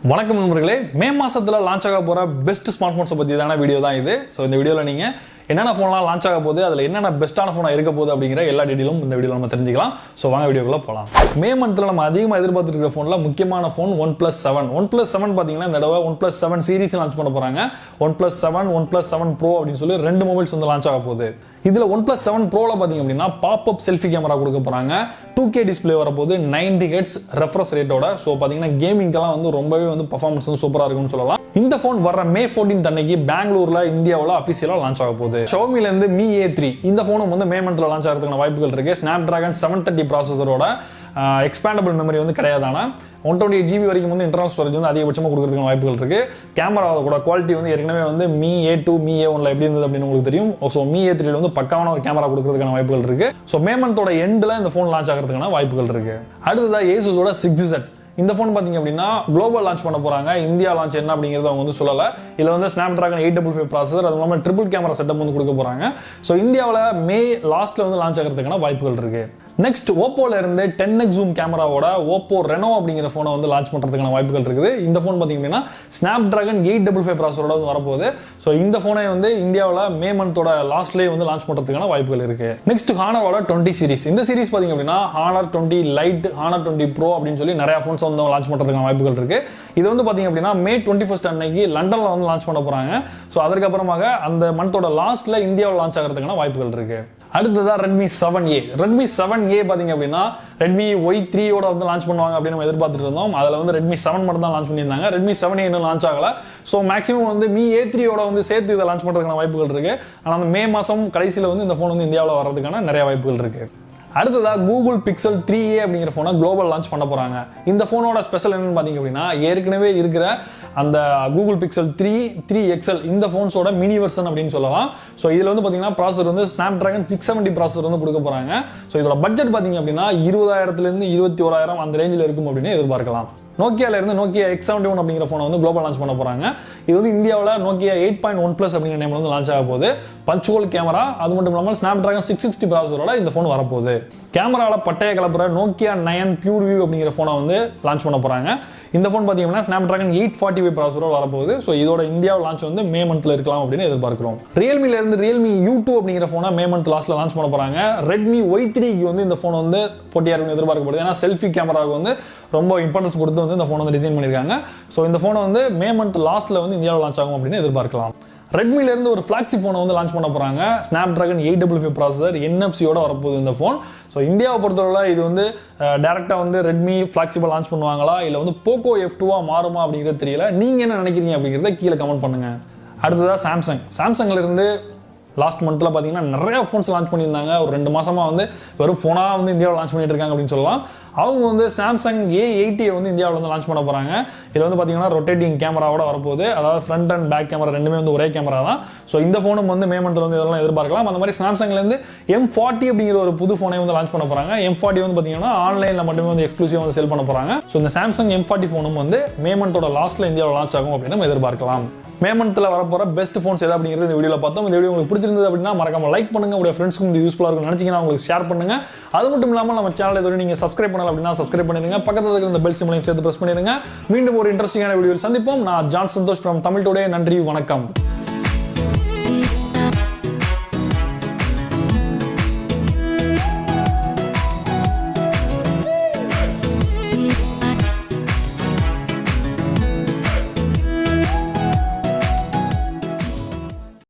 வணக்கம் நண்பர்களே, மே மாசத்துல லான்ச் ஆக போற பெஸ்ட் ஸ்மார்ட் போன்ஸ் பத்தியான வீடியோ தான் இது. ஸோ இந்த வீடியோல நீங்க என்னென்ன ஃபோன்லாம் லான்ச் ஆக போகுது, அதில் என்னென்ன பெஸ்ட்டான ஃபோனாக இருக்க போகுது அப்படிங்கிற எல்லா டீட்டெயிலும் இந்த வீடியோவில் நம்ம தெரிஞ்சுக்கலாம். ஸோ வாங்க வீடியோக்குள்ள போகலாம். மே மந்த்தில் நம்ம அதிகமாக எதிர்பார்த்துருக்கிற ஃபோனில் முக்கியமான ஃபோன் Oneplus 7. Oneplus 7 பார்த்தீங்கன்னா இந்த தடவை Oneplus 7 சீரிஸ் லான்ச் பண்ண போகிறாங்க. Oneplus 7, Oneplus 7 Pro அப்படின்னு சொல்லி ரெண்டு மொபைல்ஸ் வந்து லான்ச் ஆக போகுது. இதில் Oneplus 7 Proல பார்த்தீங்க அப்படின்னா பாப்அப் செல்ஃபி கேமரா கொடுக்க போகிறாங்க. 2K டிஸ்பிளே வரப்போது, 90 Hz ரெஃப்ரெஷ் ரேட்டோட. ஸோ பார்த்தீங்கன்னா கேமிங்கெல்லாம் வந்து ரொம்பவே வந்து பர்ஃபார்மன்ஸ் வந்து சூப்பராக இருக்கும்னு சொல்லலாம். இந்த ஃபோன் வர மே 14 அன்னைக்கு பெங்களூர்ல இந்தியாவில் அஃபிஷியலாக லான்ச் ஆக போகுது. ஷாமிலேருந்து Mi A3 இந்த ஃபோனும் வந்து மே மந்த்ல லான்ச் ஆகிறதுக்கான வாய்ப்புகள் இருக்கு. Snapdragon 730 ப்ராசஸரோட எக்ஸ்பேண்டபிள் மெமரி வந்து கிடையாதானா. 128 GB வரைக்கும் வந்து இன்டர்னல் ஸ்டோரேஜ் வந்து அதிகபட்சமாக கொடுக்கறதுக்கான வாய்ப்புகள் இருக்கு. கேமராவோட குவாலிட்டி வந்து ஏற்கனவே வந்து Mi A2, Mi A1 எப்படி இருந்தது அப்படின்னு உங்களுக்கு தெரியும். ஸோ Mi A3 வந்து பக்காவான ஒரு கேமரா கொடுக்கறதுக்கான வாய்ப்புகள் இருக்கு. ஸோ மே மந்தோட எண்டில் இந்த ஃபோன் லான்ச் ஆகிறதுக்கான வாய்ப்புகள் இருக்கு. அடுத்ததா Asusோட 6Z. இந்த ஃபோன் பார்த்தீங்க அப்படின்னா குளோபல் லான்ச் பண்ண போறாங்க. இந்தியா லான்ச் என்ன அப்படிங்கிறத அவங்க வந்து சொல்லலை. இதில் வந்து Snapdragon 855 ப்ராசஸர், அது இல்லாமல் ட்ரிபிள் கேமரா செட்டப் வந்து கொடுக்க போறாங்க. ஸோ இந்தியாவில் மே லாஸ்ட்ல வந்து லான்ச் ஆகிறதுக்கான வாய்ப்புகள் இருக்கு. நெக்ஸ்ட் ஓப்போல இருந்து 10x ஜூம் கேமராவோட ஓப்போ ரெனோ அப்படிங்கிற ஃபோனை வந்து லான்ச் பண்ணுறதுக்கான வாய்ப்புகள் இருக்குது. இந்த ஃபோன் பார்த்தீங்க அப்படின்னா Snapdragon 855 ப்ராசஸரோட வந்து வரப்போகுது. ஸோ இந்த ஃபோனை வந்து இந்தியாவில் மே மந்தோட லாஸ்ட்லேயே வந்து லான்ச் பண்ணுறதுக்கான வாய்ப்புகள் இருக்கு. நெக்ஸ்ட் ஹானரோட 20 சீரிஸ். இந்த சீரிஸ் பார்த்தீங்க அப்படின்னா Honor 20 Lite, Honor 20 Pro அப்படின்னு சொல்லி நிறைய ஃபோன்ஸ் வந்து லான்ச் பண்ணுறதுக்கான வாய்ப்புகள் இருக்கு. இது வந்து பார்த்தீங்க அப்படின்னா மே 21 அன்னைக்கு லண்டன்ல வந்து லான்ச் பண்ண போறாங்க. ஸோ அதற்கப்புறமாக அந்த மந்தோட லாஸ்ட்ல இந்தியாவில் லான்ச் ஆகிறதுக்கான வாய்ப்புகள் இருக்கு. அடுத்ததா Redmi 7A. Redmi 7A பாத்தீங்க அப்படின்னா Redmi Y3 ஓட வந்து லான்ச் பண்ணுவாங்க அப்படின்னு நம்ம எதிர்பார்த்துட்டு இருந்தோம். அதில் வந்து Redmi 7 மட்டும் தான் லான்ச் பண்ணியிருந்தாங்க. Redmi 7A இன்னும் லான்ச் ஆகல. ஸோ மேக்ஸிமம் வந்து Mi A3 ஓட வந்து சேர்த்து இதை லான்ச் பண்ணுறதுக்கான வாய்ப்புகள் இருக்கு. ஆனால் அந்த மே மாதம் கடைசியில் வந்து இந்த ஃபோன் வந்து இந்தியாவில் வர்றதுக்கான நிறைய வாய்ப்புகள் இருக்கு. அடுத்ததா Google Pixel 3a அப்படிங்கிற ஃபோனை குளோபல் லான்ச் பண்ண போறாங்க. இந்த ஃபோனோட ஸ்பெஷல் என்னன்னு பார்த்தீங்க அப்படின்னா ஏற்கனவே இருக்கிற அந்த Google Pixel 3 XL இந்த ஃபோன்ஸோட மினி வெர்ஷன் அப்படின்னு சொல்லலாம். ஸோ இதில் வந்து பார்த்தீங்கன்னா ப்ராசஸர் வந்து Snapdragon 670 ப்ராசஸர் வந்து கொடுக்க போறாங்க. ஸோ இதோட பட்ஜெட் பார்த்தீங்க அப்படின்னா 20,000 21,000 அந்த ரேஞ்சில் இருக்கும் அப்படின்னு எதிர்பார்க்கலாம். நோக்கியால இருந்து Nokia X71 அப்படிங்கிற ஃபோனை வந்து குளோபல் லான்ச் பண்ண போறாங்க. இது வந்து இந்தியாவில் Nokia 8.1 அப்படிங்கிற நேம்ல வந்து லான்ச் ஆக போகுது. பஞ்ச் ஹோல் கேமரா, அது மட்டும் இல்லாமல் Snapdragon 660 ப்ராசஸரோட இந்த ஃபோன் வரப்போகுது. கேமராவில் பட்டைய கலப்புற Nokia 9 Pure View அப்படிங்கிற ஃபோனை வந்து லான்ச் பண்ண போறாங்க. இந்த ஃபோன் பார்த்தீங்கன்னா Snapdragon 845 ப்ராசஸரோட வரப்போகுது. ஸோ இதோட இந்தியாவில் லான்ச் வந்து மே மந்த்ல இருக்கலாம் அப்படின்னு எதிர்பார்க்கிறோம். ரியல்மில இருந்து Realme U2 அப்படிங்கிற ஃபோனை மே மந்த் லாஸ்ட்ல லான்ச் பண்ண போறாங்க. Redmi Y3க்கு வந்து இந்த ஃபோன் வந்து போட்டியா இருக்குன்னு எதிர்பார்க்கப்படுது. ஏன்னா செல்ஃபி கேமராவுக்கு வந்து ரொம்ப இம்பார்ட்டன்ஸ் கொடுத்து வந்து இந்த ஃபோனை வந்து டிசைன் பண்ணியிருக்காங்க. ஸோ இந்த ஃபோனை வந்து மே மந்த் லாஸ்ட்ல வந்து இந்தியாவில் லான்ச் ஆகும் அப்படின்னு எதிர்பார்க்கலாம். ரெட்மில இருந்து ஒரு ஃபிளாக்ஷிப் ஃபோனை வந்து லான்ச் பண்ண போறாங்க. Snapdragon 855 ப்ராசஸர், NFC-யோட வரப்போகுது இந்த ஃபோன். ஸோ இந்தியாவை பொறுத்தவரை இது வந்து டைரக்டா வந்து ரெட்மி ஃபிளாக்ஷிப்பை லான்ச் பண்ணுவாங்களா இல்லை வந்து போக்கோ F2 மாறுமா அப்படிங்கிறது தெரியல. நீங்க என்ன நினைக்கிறீங்க அப்படிங்கிறத கீழே கமெண்ட் பண்ணுங்க. அடுத்ததா சாம்சங்ல இருந்து லாஸ்ட் மந்த்ல பார்த்தீங்கன்னா நிறைய ஃபோன்ஸ் லான்ச் பண்ணியிருந்தாங்க. ஒரு 2 மாசமா வந்து வெறும் ஃபோனாக வந்து இந்தியாவில் லான்ச் பண்ணிட்டு இருக்காங்க அப்படின்னு சொல்லலாம். அவங்க வந்து Samsung A80 வந்து இந்தியாவில் வந்து லான்ச் பண்ண போறாங்க. இதில் வந்து பார்த்தீங்கன்னா ரொட்டேட்டிங் கேமராவோட வரப்போகுது. அதாவது ஃப்ரண்ட் அண்ட் பேக் கேமரா ரெண்டுமே வந்து ஒரே கேமரா தான். ஸோ இந்த ஃபோனும் வந்து மே மந்த்ல வந்து இதெல்லாம் எதிர்பார்க்கலாம். அந்த மாதிரி சாம்சங்லேருந்து M40 அப்படிங்கிற ஒரு புது ஃபோனை வந்து லான்ச் பண்ண போறாங்க. M40 வந்து பார்த்தீங்கன்னா ஆன்லைனில் மட்டுமே வந்து எக்ஸ்க்ளூசிவாக வந்து சேல் பண்ண போறாங்க. ஸோ இந்த Samsung M40 ஃபோனும் வந்து மே மந்தோட லாஸ்ட்ல இந்தியாவில் லான்ச் ஆகும் அப்படின்னு நம்ம எதிர்பார்க்கலாம். மே மந்த்ல வரப்போற பெஸ்ட் ஃபோன்ஸ் எது அப்படிங்கிறது இந்த வீடியோல பார்த்தோம். இந்த வீடியோ உங்களுக்கு பிடிச்சிருந்தது அப்படின்னா மறக்காம லைக் பண்ணுங்க. உங்க ஃப்ரெண்ட்ஸ்க்கு இது யூஸ்ஃபுல்லா இருக்கும் நினைச்சீங்கன்னா உங்களுக்கு ஷேர் பண்ணுங்க. அது மட்டும் இல்லாமல் நம்ம சேனலை இதோட நீங்க சப்ஸ்கிரைப் பண்ணல அப்படின்னா சப்ஸ்கிரைப் பண்ணிருங்க. பக்கத்துல இருக்கிற இந்த பெல் சிம்பலையும் சேர்த்து பிரஸ் பண்ணிருங்க. மீண்டும் ஒரு இன்ட்ரெஸ்டிங்கான வீடியோவில் சந்திப்போம். நான் John Santhosh from Tamil Today. நன்றி, வணக்கம்.